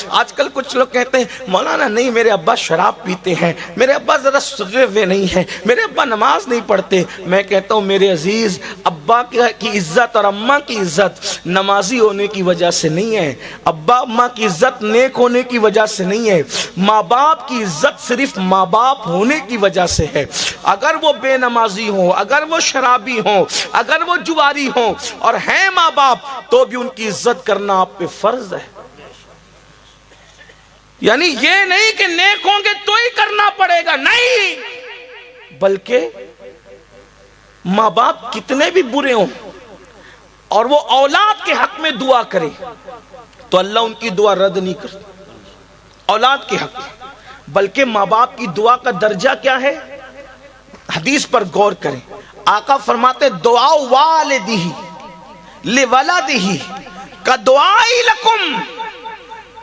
آج کل کچھ لوگ کہتے ہیں مولانا نہیں میرے ابا شراب پیتے ہیں، میرے ابا ذرا سدھرے ہوئے نہیں ہیں، میرے ابا نماز نہیں پڑھتے۔ میں کہتا ہوں میرے عزیز، ابا کی عزت اور اماں کی عزت نمازی ہونے کی وجہ سے نہیں ہے، ابا اماں کی عزت نیک ہونے کی وجہ سے نہیں ہے، ماں باپ کی عزت صرف ماں باپ ہونے کی وجہ سے ہے۔ اگر وہ بے نمازی ہوں، اگر وہ شرابی ہوں، اگر وہ جواری ہوں اور ہیں ماں باپ، تو بھی ان کی عزت کرنا آپ پہ فرض ہے۔ یعنی یہ نہیں کہ نیک ہوں گے تو ہی کرنا پڑے گا، نہیں، بلکہ ماں باپ کتنے بھی برے ہوں اور وہ اولاد کے حق میں دعا کرے تو اللہ ان کی دعا رد نہیں کرتا، اولاد کے حق میں۔ بلکہ ماں باپ کی دعا کا درجہ کیا ہے، حدیث پر غور کریں۔ آقا فرماتے دعا والدہ لولدہ کدعائی لکم،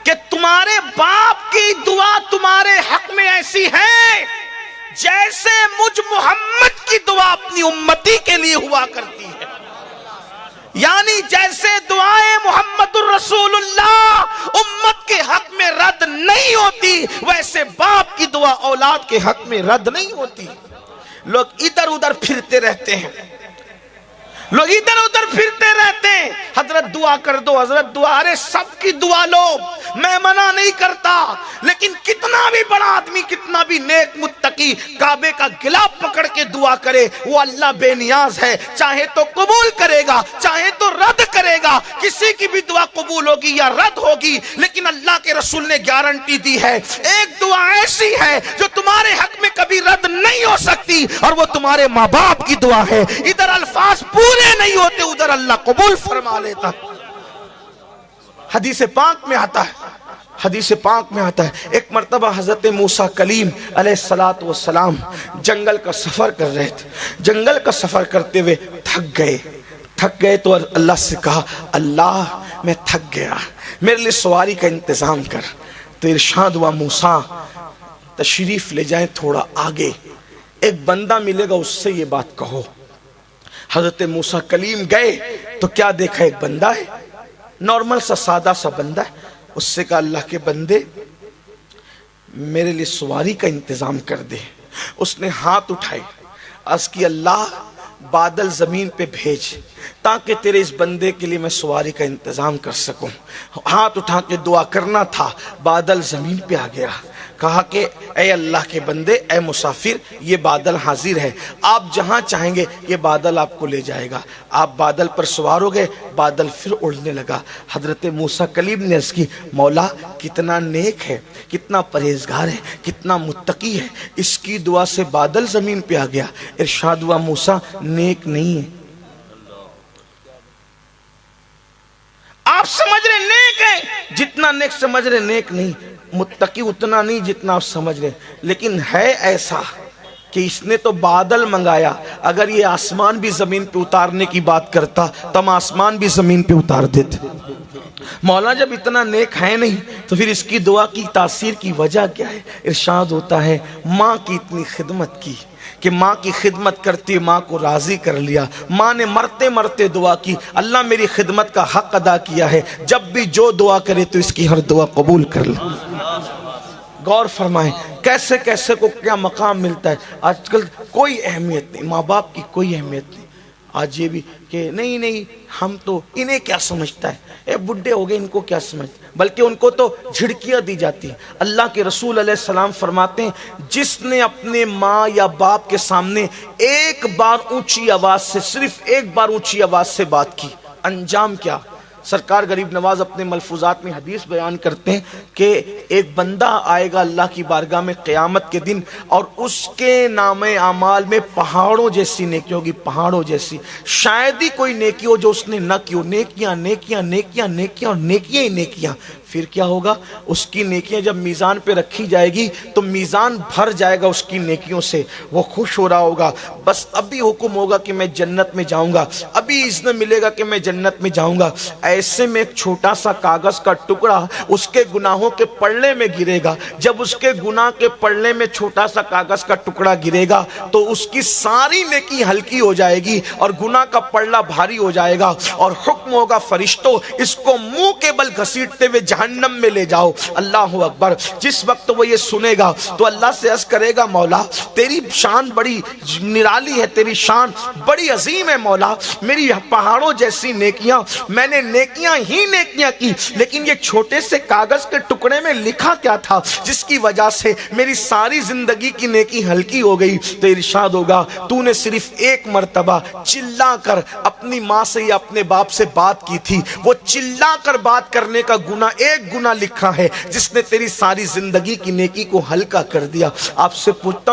کہ تمہارے باپ کی دعا تمہارے حق میں ایسی ہے جیسے مجھ محمد کی دعا اپنی امتی کے لیے ہوا کرتی ہے۔ یعنی جیسے دعائیں محمد الرسول اللہ امت کے حق میں رد نہیں ہوتی، ویسے باپ کی دعا اولاد کے حق میں رد نہیں ہوتی۔ لوگ ادھر ادھر پھرتے رہتے ہیں، لوگ ادھر ادھر پھرتے رہتے ہیں، حضرت دعا کر دو، حضرت دعا، ارے سب کی دعا لو، میں منع نہیں کرتا، لیکن کتنا بھی بڑا آدمی، کتنا بھی نیک متقی کعبے کا گلاف پکڑ کے دعا کرے، وہ اللہ بے نیاز ہے، چاہے تو قبول کرے گا چاہے تو رد کرے گا۔ کسی کی بھی دعا قبول ہوگی یا رد ہوگی، لیکن اللہ کے رسول نے گارنٹی دی ہے، ایک دعا ایسی ہے جو تمہارے حق میں کبھی رد نہیں ہو سکتی، اور وہ تمہارے ماں باپ کی دعا ہے۔ ادھر الفاظ پورے نہیں ہوتے، ادھر اللہ قبول فرما لیتا۔ حدیث پاک میں آتا ہے، حدیث پاک میں آتا ہے، ایک مرتبہ حضرت موسیٰ کلیم علیہ السلام جنگل کا سفر کر رہے تھے، جنگل کا سفر کرتے ہوئے تھک گئے تو اللہ سے کہا اللہ میں تھک گیا، میرے لیے سواری کا انتظام کر۔ تو ارشاد ہوا موسیٰ تشریف لے جائیں تھوڑا آگے، ایک بندہ ملے گا اس سے یہ بات کہو۔ حضرت موسیٰ کلیم گئے تو کیا دیکھا، ایک بندہ ہے، نارمل سا سادہ سا بندہ ہے۔ اس سے کہا اللہ کے بندے میرے لیے سواری کا انتظام کر دے۔ اس نے ہاتھ اٹھائے، عرض کی اللہ بادل زمین پہ بھیج تاکہ تیرے اس بندے کے لیے میں سواری کا انتظام کر سکوں۔ ہاتھ اٹھا کے دعا کرنا تھا، بادل زمین پہ آ گیا۔ کہا کہ اے اللہ کے بندے، اے مسافر، یہ بادل حاضر ہے، آپ جہاں چاہیں گے یہ بادل آپ کو لے جائے گا۔ آپ بادل پر سوار ہو گئے، بادل پھر اڑنے لگا۔ حضرت موسیٰ کلیم نے عرض کی مولا کتنا نیک ہے، کتنا پرہیزگار ہے، کتنا متقی ہے، اس کی دعا سے بادل زمین پہ آ گیا۔ ارشاد ہوا موسیٰ نیک نہیں ہے۔ آپ سمجھ رہے نیک ہے، جتنا نیک سمجھ رہے نیک نہیں، متقی اتنا نہیں جتنا آپ سمجھ رہے، لیکن ہے ایسا کہ اس نے تو بادل منگایا، اگر یہ آسمان بھی زمین پہ اتارنے کی بات کرتا تو ہم آسمان بھی زمین پہ اتار دیتے۔ مولا جب اتنا نیک ہے نہیں تو پھر اس کی دعا کی تاثیر کی وجہ کیا ہے؟ ارشاد ہوتا ہے ماں کی اتنی خدمت کی کہ ماں کی خدمت کرتی ماں کو راضی کر لیا، ماں نے مرتے مرتے دعا کی اللہ میری خدمت کا حق ادا کیا ہے، جب بھی جو دعا کرے تو اس کی ہر دعا قبول کر لے۔ غور فرمائیں کیسے کیسے کو کیا مقام ملتا ہے۔ آج کل کوئی اہمیت نہیں، ماں باپ کی کوئی اہمیت نہیں۔ آج یہ بھی کہ نہیں ہم تو انہیں کیا سمجھتا ہے، اے بڈھے ہو گئے ان کو کیا سمجھتا ہے، بلکہ ان کو تو جھڑکیاں دی جاتی ہیں۔ اللہ کے رسول علیہ السلام فرماتے ہیں جس نے اپنے ماں یا باپ کے سامنے ایک بار اونچی آواز سے، صرف ایک بار اونچی آواز سے بات کی، انجام کیا؟ سرکار غریب نواز اپنے ملفوظات میں حدیث بیان کرتے ہیں کہ ایک بندہ آئے گا اللہ کی بارگاہ میں قیامت کے دن، اور اس کے نام اعمال میں پہاڑوں جیسی نیکی ہوگی، پہاڑوں جیسی، شاید ہی کوئی نیکی ہو جو اس نے نہ کی ہو، نیکیاں نیکیاں نیکیاں نیکیاں اور نیکیاں ہی نیکیاں۔ پھر کیا ہوگا؟ اس کی نیکیاں جب میزان پہ رکھی جائے گی تو میزان بھر جائے گا اس کی نیکیوں سے، وہ خوش ہو رہا ہوگا، بس ابھی حکم ہوگا کہ میں جنت میں جاؤں گا، ابھی اذن ملے گا کہ میں جنت میں جاؤں گا۔ ایسے میں ایک چھوٹا سا کاغذ کا ٹکڑا اس کے گناہوں کے پلڑے میں گرے گا. جب اس کے گناہ کے پلڑے میں چھوٹا سا کاغذ کا ٹکڑا گرے گا تو اس کی ساری نیکی ہلکی ہو جائے گی اور گناہ کا پلڑا بھاری ہو جائے گا, اور حکم ہوگا فرشتوں اس کو منہ کے بل گھسیٹتے ہوئے جہنم میں لے جاؤ. اللہ اکبر. جس وقت وہ یہ سنے گا تو اللہ سے عرض کرے گا مولا تیری شان بڑی نرالی ہے, تیری شان بڑی عظیم ہے مولا, میری پہاڑوں جیسی نیکیاں, میں نے نیکیاں ہی نیکیاں کی, لیکن یہ چھوٹے سے کاغذ کے ٹکڑے میں لکھا کیا تھا جس کی وجہ سے میری ساری زندگی کی نیکی ہلکی ہو گئی. تو ارشاد ہوگا تو نے صرف ایک مرتبہ چلا کر اپنی ماں سے یا اپنے باپ سے بات کی تھی, وہ چلا کر بات کرنے کا گناہ ایک گناہ لکھا ہے جس نے تیری ساری زندگی کی نیکی کو ہلکا کر دیا. آپ سے پوچھتا